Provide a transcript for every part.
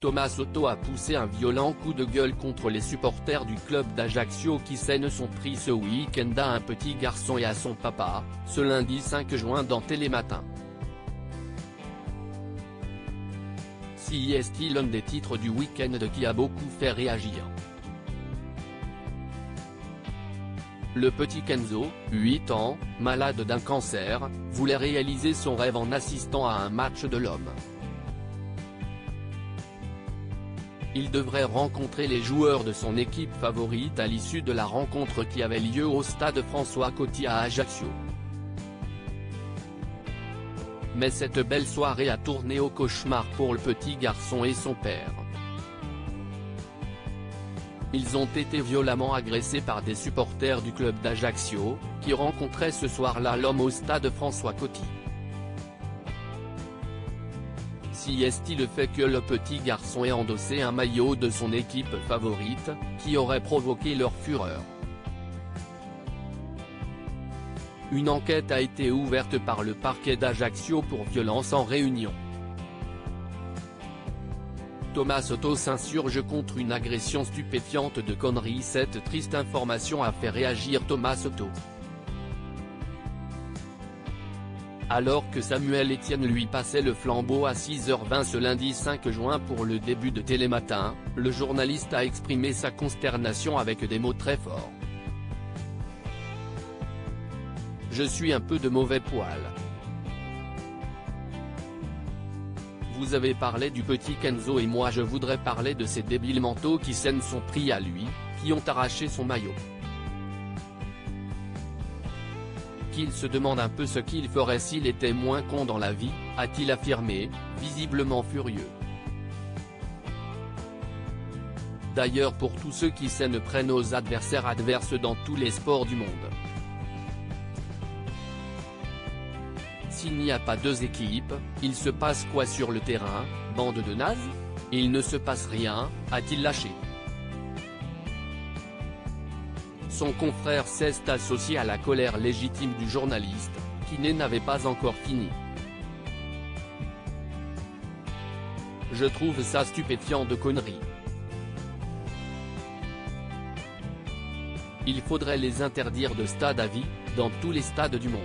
Thomas Soto a poussé un violent coup de gueule contre les supporters du club d'Ajaccio qui s'en sont pris ce week-end à un petit garçon et à son papa, ce lundi 5 juin dans Télématin. Si est-il l'un des titres du week-end qui a beaucoup fait réagir. Le petit Kenzo, 8 ans, malade d'un cancer, voulait réaliser son rêve en assistant à un match de l'Homme. Il devrait rencontrer les joueurs de son équipe favorite à l'issue de la rencontre qui avait lieu au stade François Coty à Ajaccio. Mais cette belle soirée a tourné au cauchemar pour le petit garçon et son père. Ils ont été violemment agressés par des supporters du club d'Ajaccio, qui rencontraient ce soir-là l'Homme au stade François Coty. Si est-il le fait que le petit garçon ait endossé un maillot de son équipe favorite, qui aurait provoqué leur fureur. Une enquête a été ouverte par le parquet d'Ajaccio pour violence en réunion. Thomas Soto s'insurge contre une agression stupéfiante de conneries. Cette triste information a fait réagir Thomas Soto. Alors que Samuel Etienne lui passait le flambeau à 6h20 ce lundi 5 juin pour le début de Télématin, le journaliste a exprimé sa consternation avec des mots très forts. « Je suis un peu de mauvais poil. Vous avez parlé du petit Kenzo et moi je voudrais parler de ces débiles mentaux qui s'en sont pris à lui, qui ont arraché son maillot. Qu'il se demande un peu ce qu'il ferait s'il était moins con dans la vie, a-t-il affirmé, visiblement furieux. D'ailleurs pour tous ceux qui s'en prennent aux adversaires adverses dans tous les sports du monde. S'il n'y a pas deux équipes, il se passe quoi sur le terrain, bande de nazes? Il ne se passe rien, a-t-il lâché. Son confrère s'est associé à la colère légitime du journaliste, qui n'avait pas encore fini. Je trouve ça stupéfiant de conneries. Il faudrait les interdire de stade à vie, dans tous les stades du monde.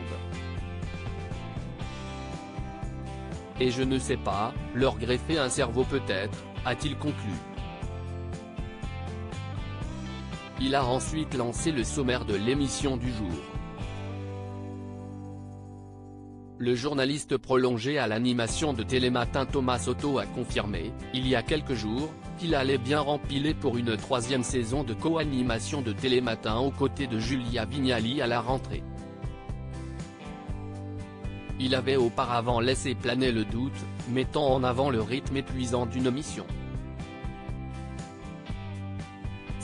Et je ne sais pas, leur greffer un cerveau peut-être, a-t-il conclu. Il a ensuite lancé le sommaire de l'émission du jour. Le journaliste prolongé à l'animation de Télématin Thomas Soto a confirmé, il y a quelques jours, qu'il allait bien rempiler pour une 3e saison de co-animation de Télématin aux côtés de Julia Vignali à la rentrée. Il avait auparavant laissé planer le doute, mettant en avant le rythme épuisant d'une mission.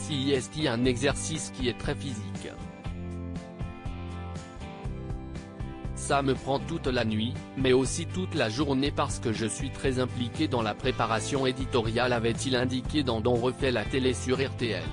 Si est un exercice qui est très physique. Ça me prend toute la nuit, mais aussi toute la journée parce que je suis très impliqué dans la préparation éditoriale, avait-il indiqué dans On refait la télé sur RTL.